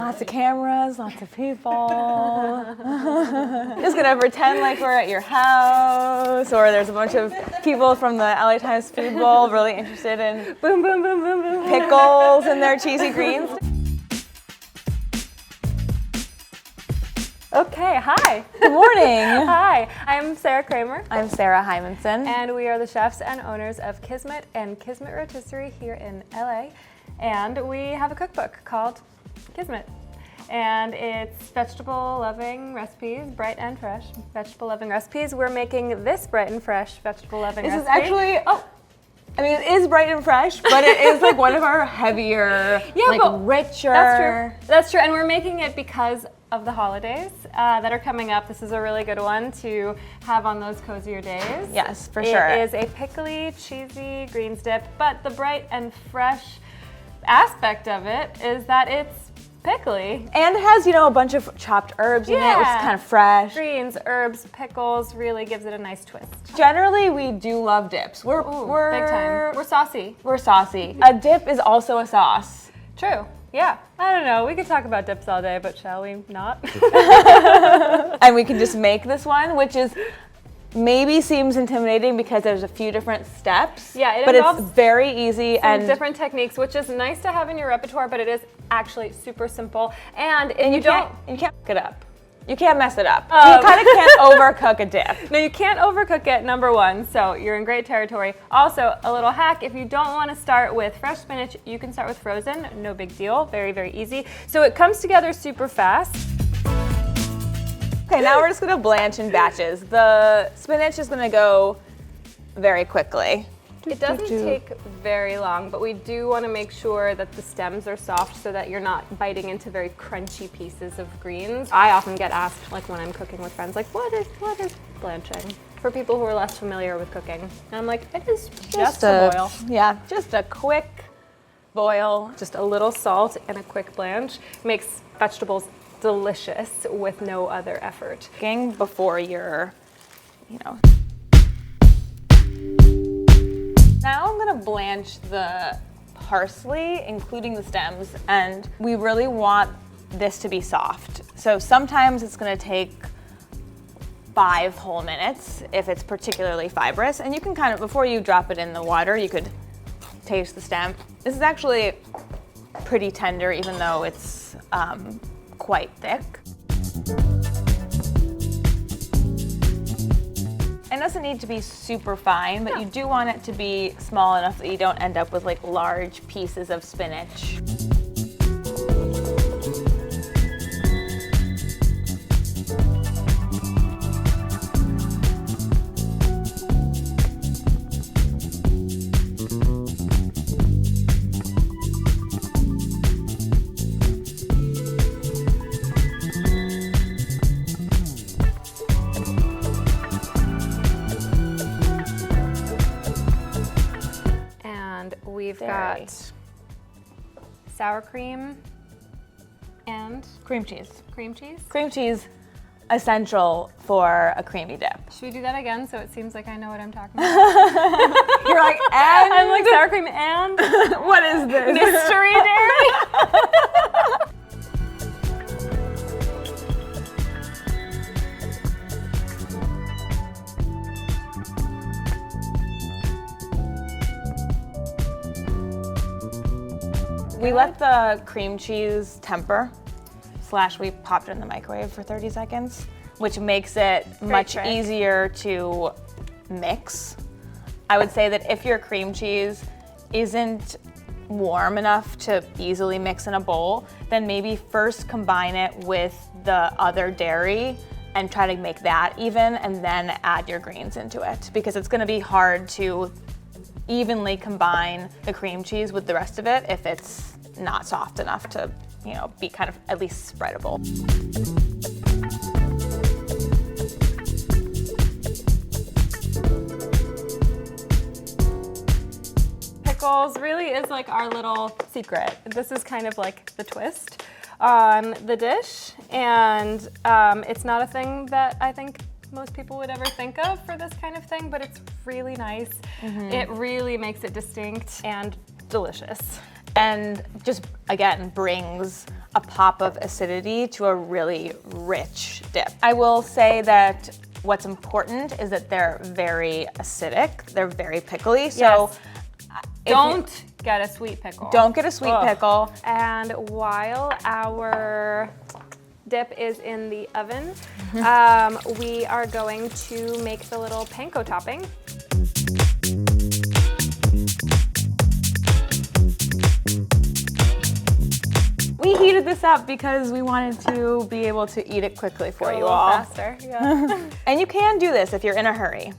Lots of cameras, lots of people. Just gonna pretend like we're at your house, or there's a bunch of people from the LA Times Food Bowl really interested in boom, boom, boom, boom, boom, pickles and their cheesy greens. Okay, hi. Good morning. Hi, I'm Sara Krame. I'm Sara Hymanson. And we are the chefs and owners of Kismet and Kismet Rotisserie here in LA. And we have a cookbook called Kismet. And it's vegetable-loving recipes, bright and fresh vegetable-loving recipes. We're making this bright and fresh vegetable-loving recipe. This is actually, I mean, it is bright and fresh, but it is like one of our heavier, richer. That's true. That's true. And we're making it because of the holidays that are coming up. This is a really good one to have on those cozier days. Yes, for sure. It is a pickly, cheesy greens dip, but the bright and fresh aspect of it is that it's pickly. And it has, a bunch of chopped herbs in it, which is kind of fresh. Greens, herbs, pickles, really gives it a nice twist. Generally, we do love dips. We're big time. We're saucy. We're saucy. A dip is also a sauce. True. Yeah. I don't know. We could talk about dips all day, but shall we not? And we can just make this one, which is maybe seems intimidating because there's a few different steps. Yeah, but it's very easy and different techniques, which is nice to have in your repertoire, but it is actually super simple. And you can't fuck it up. You can't mess it up. You kind of can't overcook a dip. No, you can't overcook it, number one, so you're in great territory. Also, a little hack, if you don't want to start with fresh spinach, you can start with frozen, no big deal, very, very easy. So it comes together super fast. Okay, now we're just gonna blanch in batches. The spinach is gonna go very quickly. It doesn't take very long, but we do want to make sure that the stems are soft so that you're not biting into very crunchy pieces of greens. I often get asked, like when I'm cooking with friends, like what is blanching? For people who are less familiar with cooking. And I'm like, it is just a boil. Yeah, just a quick boil. Just a little salt and a quick blanch makes vegetables delicious with no other effort. Cooking before you're, Now I'm gonna blanch the parsley, including the stems, and we really want this to be soft. So sometimes it's gonna take 5 whole minutes if it's particularly fibrous, and you can kind of, before you drop it in the water, you could taste the stem. This is actually pretty tender, even though it's quite thick. It doesn't need to be super fine, but you do want it to be small enough that you don't end up with like large pieces of spinach. We've got sour cream and cream cheese. Cream cheese? Cream cheese, essential for a creamy dip. Should we do that again so it seems like I know what I'm talking about? You're like, and? I'm like, sour cream and? What is this? Mystery dairy? We let the cream cheese temper, / we popped it in the microwave for 30 seconds, which makes it much easier to mix. I would say that if your cream cheese isn't warm enough to easily mix in a bowl, then maybe first combine it with the other dairy and try to make that even, and then add your greens into it, because it's gonna be hard to evenly combine the cream cheese with the rest of it if it's not soft enough to, be kind of at least spreadable. Pickles really is like our little secret. This is kind of like the twist on the dish, and it's not a thing that I think most people would ever think of for this kind of thing, but it's really nice. Mm-hmm. It really makes it distinct and delicious. And just, again, brings a pop of acidity to a really rich dip. I will say that what's important is that they're very acidic. They're very pickly. So don't get a sweet pickle. Don't get a sweet pickle. And while our dip is in the oven, we are going to make the little panko topping. We heated this up because we wanted to be able to eat it quickly for you all. Faster, yeah. And you can do this if you're in a hurry.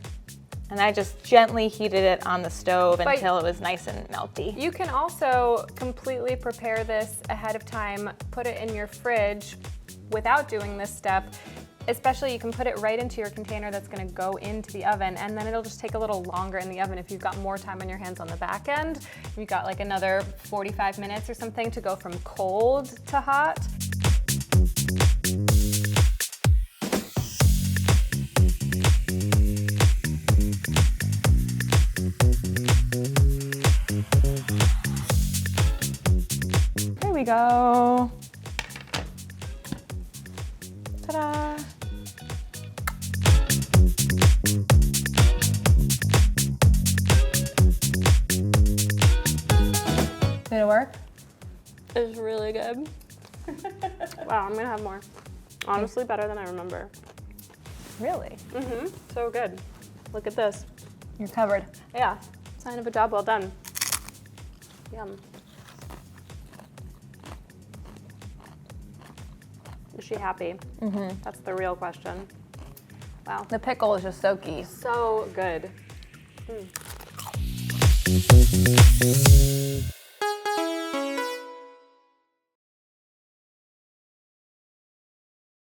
And I just gently heated it on the stove until it was nice and melty. You can also completely prepare this ahead of time, put it in your fridge without doing this step. Especially, you can put it right into your container that's gonna go into the oven, and then it'll just take a little longer in the oven if you've got more time on your hands on the back end. You've got like another 45 minutes or something to go from cold to hot. Here we go. Ta-da. Did it work? It's really good. Wow, I'm gonna have more. Honestly, better than I remember. Really? Mm-hmm, so good. Look at this. You're covered. Yeah, sign of a job well done. Yum. Is she happy? Mm-hmm. That's the real question. Wow. The pickle is just so key. So good.